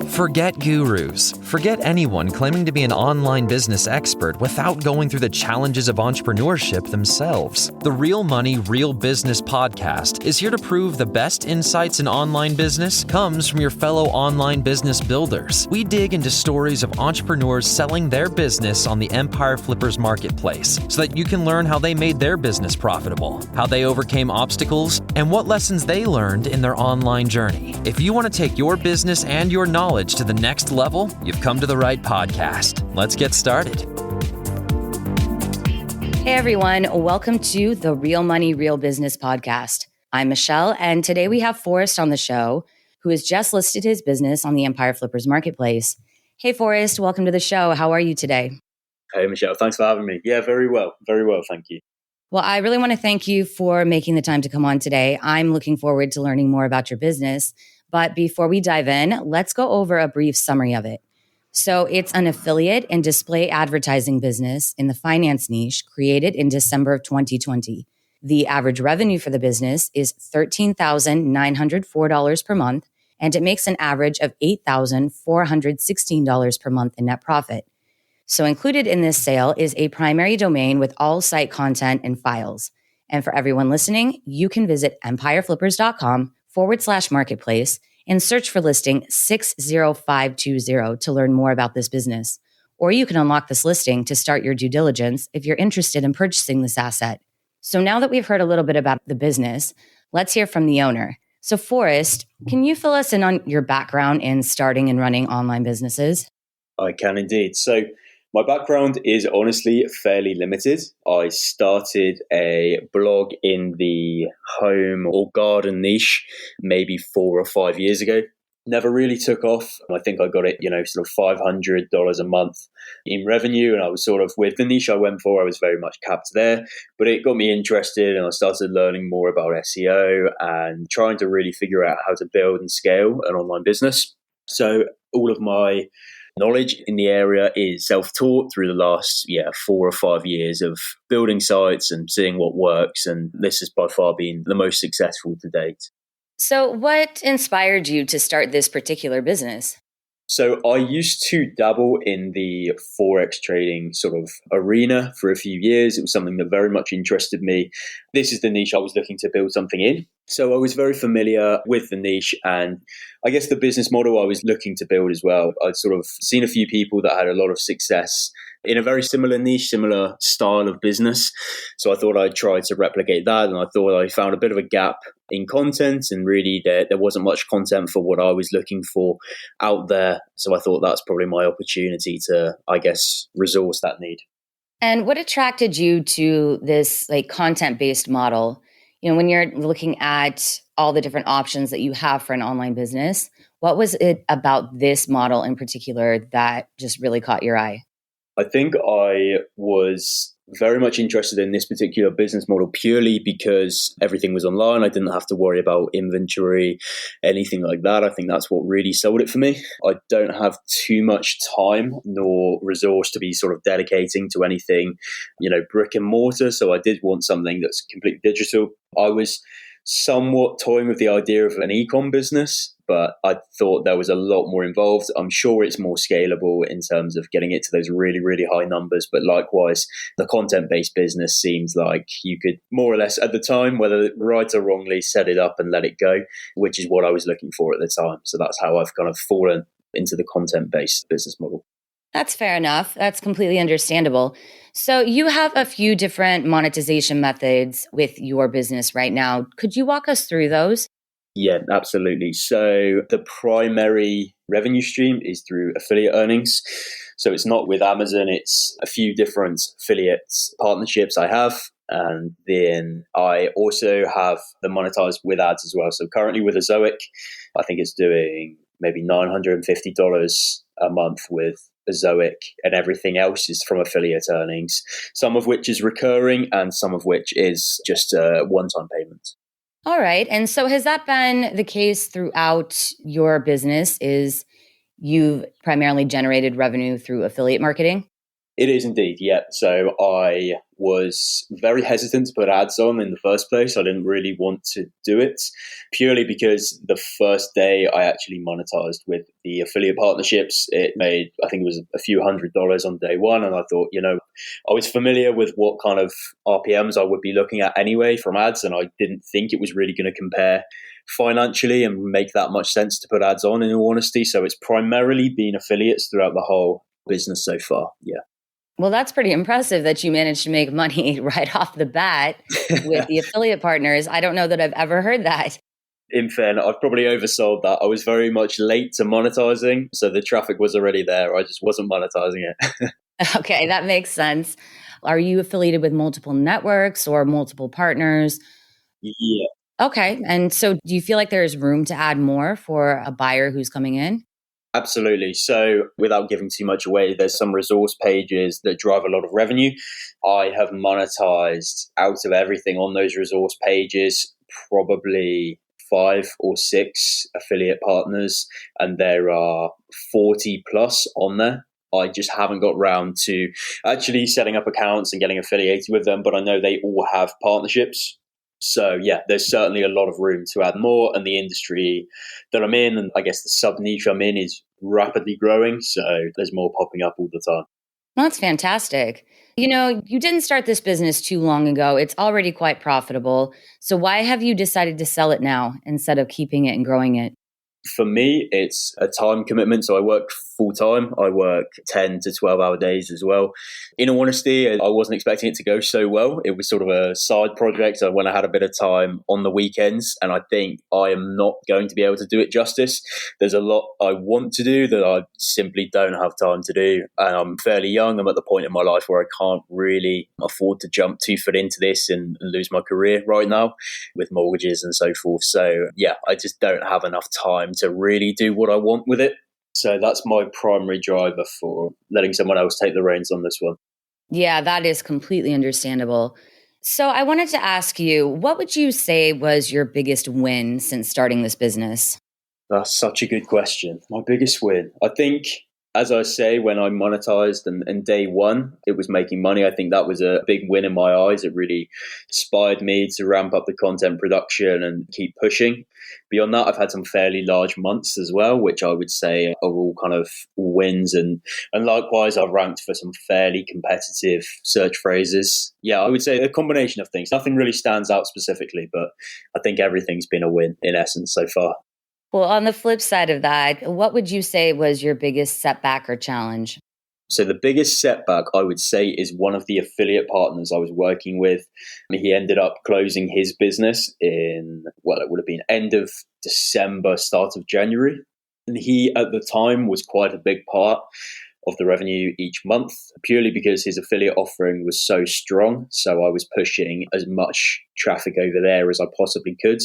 Forget gurus. Forget anyone claiming to be an online business expert without going through the challenges of entrepreneurship themselves. The Real Money, Real Business podcast is here to prove the best insights in online business comes from your fellow online business builders. We dig into stories of entrepreneurs selling their business on the Empire Flippers marketplace so that you can learn how they made their business profitable, how they overcame obstacles, and what lessons they learned in their online journey. If you want to take your business and your knowledge to the next level, you've come to the right podcast. Let's get started. Hey everyone, welcome to the Real Money, Real Business podcast. I'm Michelle, and today we have Forrest on the show, who has just listed his business on the Empire Flippers marketplace. Hey Forrest, welcome to the show. How are you today? Hey Michelle, thanks for having me. Yeah, very well, thank you. Well, I really want to thank you for making the time to come on today. I'm looking forward to learning more about your business. But before we dive in, let's go over a brief summary of it. So it's an affiliate and display advertising business in the finance niche created in December of 2020. The average revenue for the business is $13,904 per month, and it makes an average of $8,416 per month in net profit. So included in this sale is a primary domain with all site content and files. And for everyone listening, you can visit empireflippers.com/marketplace and search for listing 60520 to learn more about this business. Or you can unlock this listing to start your due diligence if you're interested in purchasing this asset. So now that we've heard a little bit about the business, let's hear from the owner. So Forrest, can you fill us in on your background in starting and running online businesses? I can indeed. So my background is honestly fairly limited. I started a blog in the home or garden niche maybe 4 or 5 years ago. Never really took off. I think I got it, sort of $500 a month in revenue. And I was sort of, with the niche I went for, I was very much capped there. But it got me interested and I started learning more about SEO and trying to really figure out how to build and scale an online business. So all of my knowledge in the area is self-taught through the last 4 or 5 years of building sites and seeing what works. And this has by far been the most successful to date. So what inspired you to start this particular business? So I used to dabble in the Forex trading sort of arena for a few years. It was something that very much interested me. This is the niche I was looking to build something in. So I was very familiar with the niche and I guess the business model I was looking to build as well. I'd sort of seen a few people that had a lot of success in a very similar niche, similar style of business. So I thought I'd try to replicate that. And I thought I found a bit of a gap in content and really there wasn't much content for what I was looking for out there. So I thought that's probably my opportunity to, I guess, resource that need. And what attracted you to this content-based model? When you're looking at all the different options that you have for an online business, what was it about this model in particular that just really caught your eye? I think I was very much interested in this particular business model purely because everything was online. I didn't have to worry about inventory, anything like that. I think that's what really sold it for me. I don't have too much time nor resource to be sort of dedicating to anything, brick and mortar. So I did want something that's completely digital. I was somewhat toying with the idea of an e-com business, but I thought there was a lot more involved. I'm sure it's more scalable in terms of getting it to those really, really high numbers. But likewise, the content-based business seems like you could more or less at the time, whether right or wrongly, set it up and let it go, which is what I was looking for at the time. So that's how I've kind of fallen into the content-based business model. That's fair enough. That's completely understandable. So you have a few different monetization methods with your business right now. Could you walk us through those? Yeah, absolutely. So the primary revenue stream is through affiliate earnings. So it's not with Amazon. It's a few different affiliate partnerships I have. And then I also have them monetized with ads as well. So currently with Azoic, I think it's doing maybe $950 a month with Azoic, and everything else is from affiliate earnings, some of which is recurring and some of which is just a one-time payment. All right. And so has that been the case throughout your business? Is you've primarily generated revenue through affiliate marketing? It is indeed, yeah. So I was very hesitant to put ads on in the first place. I didn't really want to do it purely because the first day I actually monetized with the affiliate partnerships. It made, I think it was a few $100s on day one. And I thought, I was familiar with what kind of RPMs I would be looking at anyway from ads. And I didn't think it was really going to compare financially and make that much sense to put ads on, in all honesty. So it's primarily been affiliates throughout the whole business so far. Yeah. Well, that's pretty impressive that you managed to make money right off the bat with the affiliate partners. I don't know that I've ever heard that. In fairness, I've probably oversold that. I was very much late to monetizing, so the traffic was already there. I just wasn't monetizing it. Okay, that makes sense. Are you affiliated with multiple networks or multiple partners? Yeah. Okay. And so do you feel like there's room to add more for a buyer who's coming in? Absolutely. So without giving too much away, there's some resource pages that drive a lot of revenue. I have monetized out of everything on those resource pages, probably 5 or 6 affiliate partners, and there are 40 plus on there. I just haven't got round to actually setting up accounts and getting affiliated with them, but I know they all have partnerships. So yeah, there's certainly a lot of room to add more, and the industry that I'm in, and I guess the sub niche I'm in, is rapidly growing. So there's more popping up all the time. Well, that's fantastic. You didn't start this business too long ago. It's already quite profitable. So why have you decided to sell it now instead of keeping it and growing it? For me, it's a time commitment. So I work full time. I work 10 to 12-hour days as well. In all honesty, I wasn't expecting it to go so well. It was sort of a side project when I had a bit of time on the weekends, and I think I am not going to be able to do it justice. There's a lot I want to do that I simply don't have time to do. And I'm fairly young. I'm at the point in my life where I can't really afford to jump 2 foot into this and lose my career right now with mortgages and so forth. So yeah, I just don't have enough time to really do what I want with it. So that's my primary driver for letting someone else take the reins on this one. Yeah, that is completely understandable. So I wanted to ask you, what would you say was your biggest win since starting this business? That's such a good question. My biggest win, I think, as I say, when I monetized and day one, it was making money. I think that was a big win in my eyes. It really inspired me to ramp up the content production and keep pushing. Beyond that, I've had some fairly large months as well, which I would say are all kind of wins. And likewise, I've ranked for some fairly competitive search phrases. Yeah, I would say a combination of things. Nothing really stands out specifically, but I think everything's been a win in essence so far. Well, on the flip side of that, what would you say was your biggest setback or challenge? So the biggest setback, I would say, is one of the affiliate partners I was working with. He ended up closing his business in, it would have been end of December, start of January. And he, at the time, was quite a big part of the revenue each month, purely because his affiliate offering was so strong. So I was pushing as much traffic over there as I possibly could.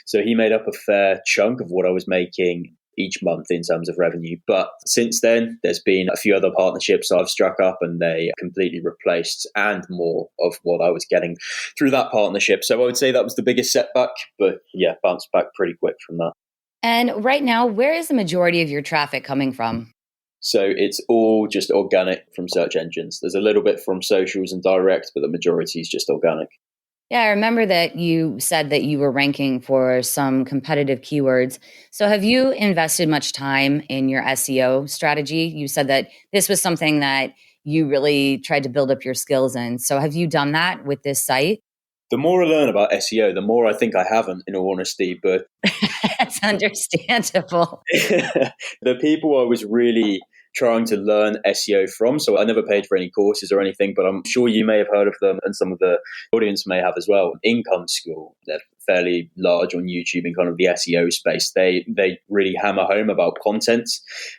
So he made up a fair chunk of what I was making each month in terms of revenue. But since then, there's been a few other partnerships I've struck up, and they completely replaced and more of what I was getting through that partnership. So I would say that was the biggest setback, but yeah, bounced back pretty quick from that. And right now, where is the majority of your traffic coming from? So it's all just organic from search engines. There's a little bit from socials and direct, but the majority is just organic. Yeah, I remember that you said that you were ranking for some competitive keywords. So have you invested much time in your SEO strategy? You said that this was something that you really tried to build up your skills in. So have you done that with this site? The more I learn about SEO, the more I think I haven't, in all honesty. But that's understandable. The people I was really trying to learn SEO from, so I never paid for any courses or anything, but I'm sure you may have heard of them, and some of the audience may have as well. Income School, they're fairly large on YouTube in kind of the SEO space. They really hammer home about content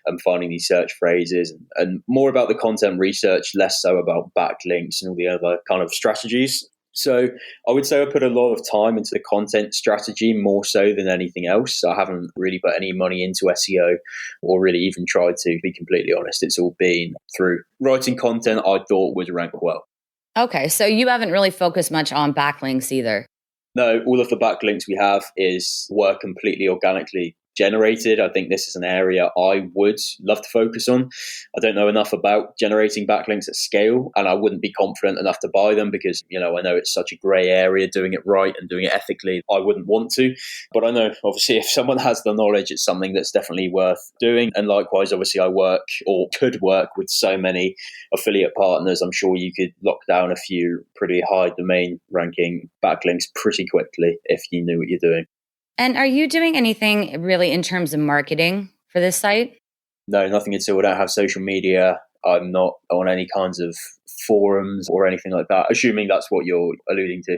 and finding these search phrases, and more about the content research, less so about backlinks and all the other kind of strategies. So I would say I put a lot of time into the content strategy more so than anything else. I haven't really put any money into SEO or really even tried to, be completely honest. It's all been through writing content I thought would rank well. Okay, so you haven't really focused much on backlinks either. No, all of the backlinks we have work completely organically generated. I think this is an area I would love to focus on. I don't know enough about generating backlinks at scale, and I wouldn't be confident enough to buy them because, I know it's such a grey area. Doing it right and doing it ethically, I wouldn't want to. But I know, obviously, if someone has the knowledge, it's something that's definitely worth doing. And likewise, obviously, I work or could work with so many affiliate partners. I'm sure you could lock down a few pretty high domain ranking backlinks pretty quickly if you knew what you're doing. And are you doing anything really in terms of marketing for this site? No, nothing at all. I don't have social media. I'm not on any kinds of forums or anything like that, assuming that's what you're alluding to.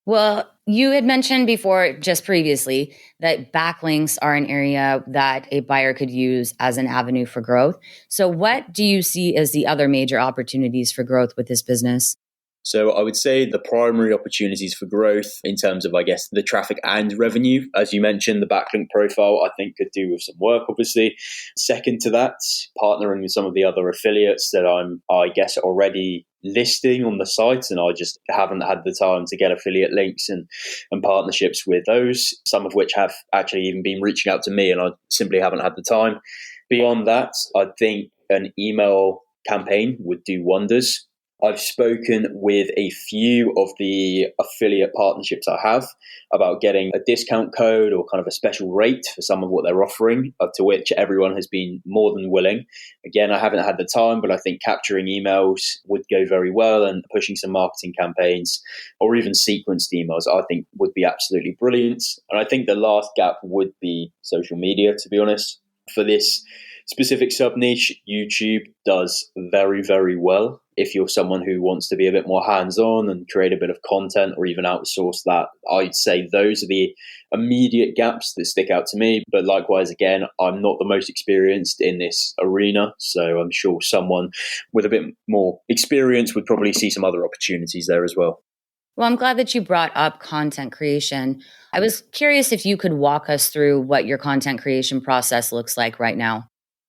Well, you had mentioned before, just previously, that backlinks are an area that a buyer could use as an avenue for growth. So what do you see as the other major opportunities for growth with this business? So I would say the primary opportunities for growth in terms of, I guess, the traffic and revenue, as you mentioned, the backlink profile, I think could do with some work, obviously. Second to that, partnering with some of the other affiliates that I guess, already listing on the site, and I just haven't had the time to get affiliate links and partnerships with those, some of which have actually even been reaching out to me, and I simply haven't had the time. Beyond that, I think an email campaign would do wonders. I've spoken with a few of the affiliate partnerships I have about getting a discount code or kind of a special rate for some of what they're offering, to which everyone has been more than willing. Again, I haven't had the time, but I think capturing emails would go very well, and pushing some marketing campaigns or even sequenced emails, I think would be absolutely brilliant. And I think the last gap would be social media, to be honest. For this specific sub niche, YouTube does very, very well. If you're someone who wants to be a bit more hands-on and create a bit of content or even outsource that, I'd say those are the immediate gaps that stick out to me. But likewise, again, I'm not the most experienced in this arena, so I'm sure someone with a bit more experience would probably see some other opportunities there as well. Well, I'm glad that you brought up content creation. I was curious if you could walk us through what your content creation process looks like right now.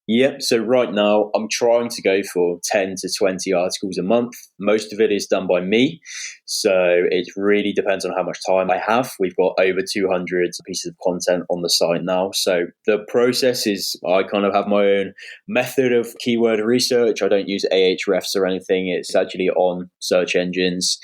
Yep. So right now I'm trying to go for 10 to 20 articles a month. Most of it is done by me. So it really depends on how much time I have. We've got over 200 pieces of content on the site now. So the process is I kind of have my own method of keyword research. I don't use Ahrefs or anything. It's actually on search engines.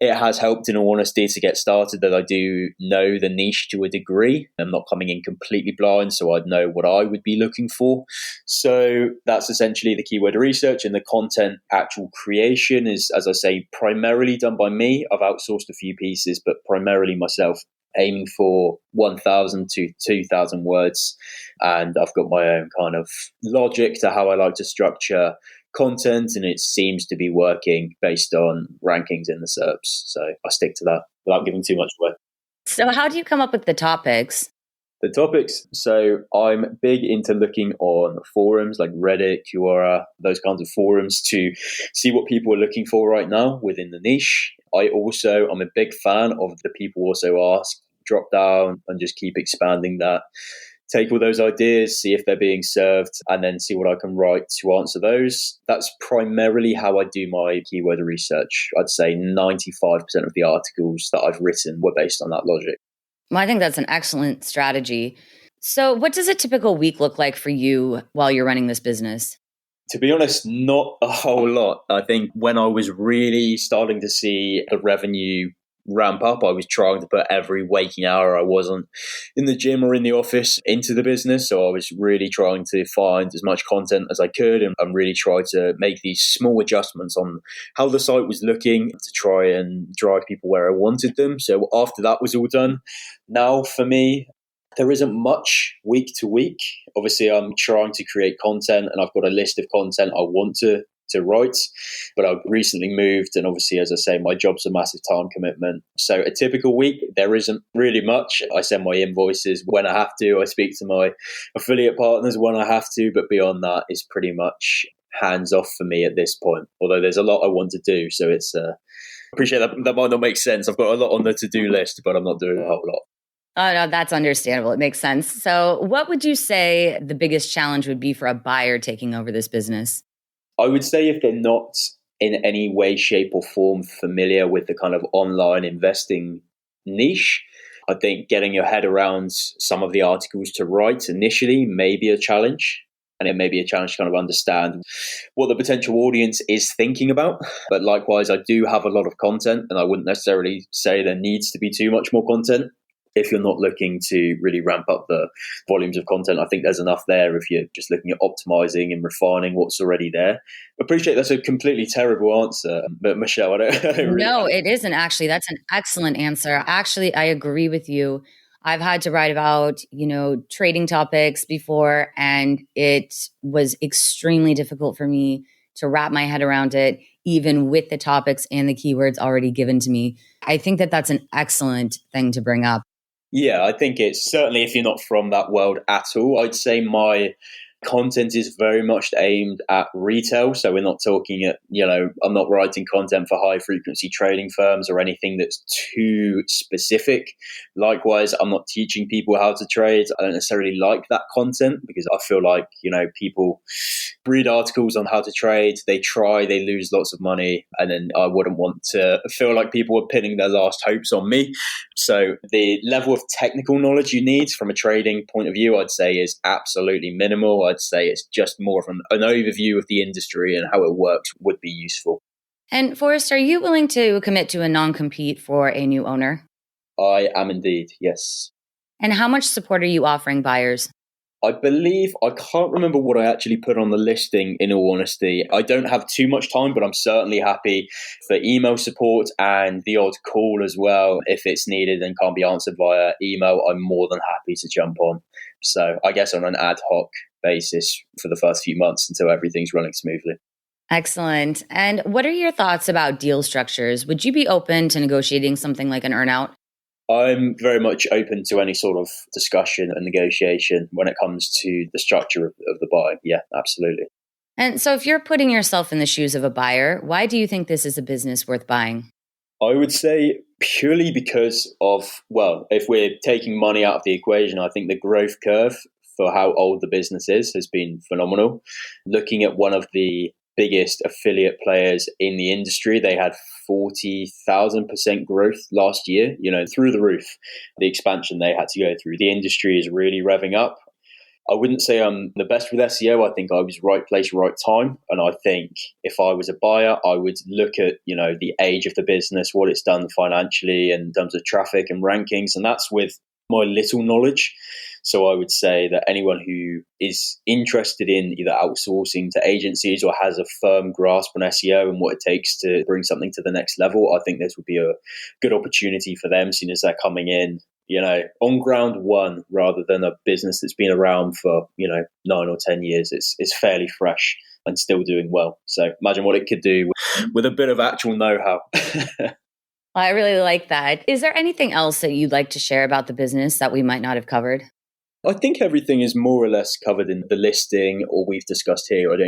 It has helped, in all honesty, to get started that I do know the niche to a degree. I'm not coming in completely blind, so I'd know what I would be looking for. So that's essentially the keyword research, and the content actual creation is, as I say, primarily done by me. I've outsourced a few pieces, but primarily myself, aiming for 1,000 to 2,000 words. And I've got my own kind of logic to how I like to structure content, and it seems to be working based on rankings in the SERPs. So I stick to that without giving too much away. So how do you come up with the topics? The topics. So I'm big into looking on forums like Reddit, Quora, those kinds of forums to see what people are looking for right now within the niche. I'm a big fan of the people also ask, drop down and just keep expanding that. Take all those ideas, see if they're being served, and then see what I can write to answer those. That's primarily how I do my keyword research. I'd say 95% of the articles that I've written were based on that logic. Well, I think that's an excellent strategy. So what does a typical week look like for you while you're running this business? To be honest, not a whole lot. I think when I was really starting to see the revenue ramp up, I was trying to put every waking hour I wasn't in the gym or in the office into the business. So I was really trying to find as much content as I could and really try to make these small adjustments on how the site was looking to try and drive people where I wanted them. So after that was all done, now for me, there isn't much week to week. Obviously, I'm trying to create content and I've got a list of content I want to write, but I've recently moved, and obviously, as I say, my job's a massive time commitment. So a typical week, there isn't really much. I send my invoices when I have to. I speak to my affiliate partners when I have to, but beyond that, it's pretty much hands off for me at this point. Although there's a lot I want to do, so it's appreciate that might not make sense. I've got a lot on the to-do list, but I'm not doing a whole lot. Oh, no, that's understandable. It makes sense. So what would you say the biggest challenge would be for a buyer taking over this business? I would say if they're not in any way, shape or form familiar with the kind of online investing niche, I think getting your head around some of the articles to write initially may be a challenge. And it may be a challenge to kind of understand what the potential audience is thinking about. But likewise, I do have a lot of content, and I wouldn't necessarily say there needs to be too much more content. If you're not looking to really ramp up the volumes of content, I think there's enough there if you're just looking at optimizing and refining what's already there. Appreciate that's a completely terrible answer, but Michelle, I don't really. No, it isn't actually. That's an excellent answer. Actually, I agree with you. I've had to write about, trading topics before, and it was extremely difficult for me to wrap my head around it, even with the topics and the keywords already given to me. I think that that's an excellent thing to bring up. Yeah, I think it's certainly, if you're not from that world at all, I'd say my content is very much aimed at retail. So we're not talking at, I'm not writing content for high frequency trading firms or anything that's too specific. Likewise, I'm not teaching people how to trade. I don't necessarily like that content because I feel like, people read articles on how to trade, they lose lots of money. And then I wouldn't want to feel like people are pinning their last hopes on me. So the level of technical knowledge you need from a trading point of view, I'd say is absolutely minimal. I'd say it's just more of an overview of the industry and how it works would be useful. And Forrest, are you willing to commit to a non-compete for a new owner? I am indeed, yes. And how much support are you offering buyers? I believe, I can't remember what I actually put on the listing, in all honesty. I don't have too much time, but I'm certainly happy for email support and the odd call as well. If it's needed and can't be answered via email, I'm more than happy to jump on. So I guess on an ad hoc basis for the first few months until everything's running smoothly. Excellent. And what are your thoughts about deal structures? Would you be open to negotiating something like an earnout? I'm very much open to any sort of discussion and negotiation when it comes to the structure of the buy. Yeah, absolutely. And so if you're putting yourself in the shoes of a buyer, why do you think this is a business worth buying? I would say purely because of, if we're taking money out of the equation, I think the growth curve for how old the business is has been phenomenal. Looking at one of the biggest affiliate players in the industry, they had 40,000% growth last year, through the roof. The expansion they had to go through. The industry is really revving up. I wouldn't say I'm the best with SEO. I think I was right place, right time. And I think if I was a buyer, I would look at, the age of the business, what it's done financially in terms of traffic and rankings. And that's with my little knowledge. So I would say that anyone who is interested in either outsourcing to agencies or has a firm grasp on SEO and what it takes to bring something to the next level, I think this would be a good opportunity for them, seeing as they're coming in, on ground one rather than a business that's been around for, 9 or 10 years. It's fairly fresh and still doing well. So imagine what it could do with a bit of actual know-how. Well, I really like that. Is there anything else that you'd like to share about the business that we might not have covered? I think everything is more or less covered in the listing or we've discussed here. I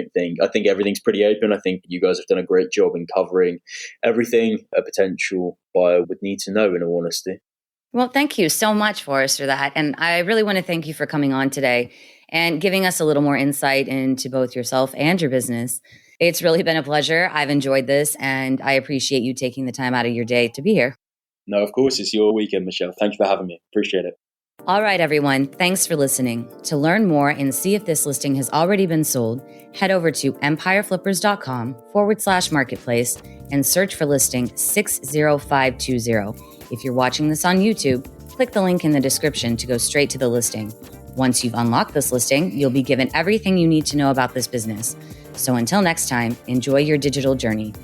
think everything's pretty open. I think you guys have done a great job in covering everything a potential buyer would need to know, in all honesty. Well, thank you so much, Forrest, for that. And I really want to thank you for coming on today and giving us a little more insight into both yourself and your business. It's really been a pleasure. I've enjoyed this, and I appreciate you taking the time out of your day to be here. No, of course. It's your weekend, Michelle. Thank you for having me. Appreciate it. All right, everyone. Thanks for listening. To learn more and see if this listing has already been sold, head over to empireflippers.com/marketplace and search for listing 60520. If you're watching this on YouTube, click the link in the description to go straight to the listing. Once you've unlocked this listing, you'll be given everything you need to know about this business. So until next time, enjoy your digital journey.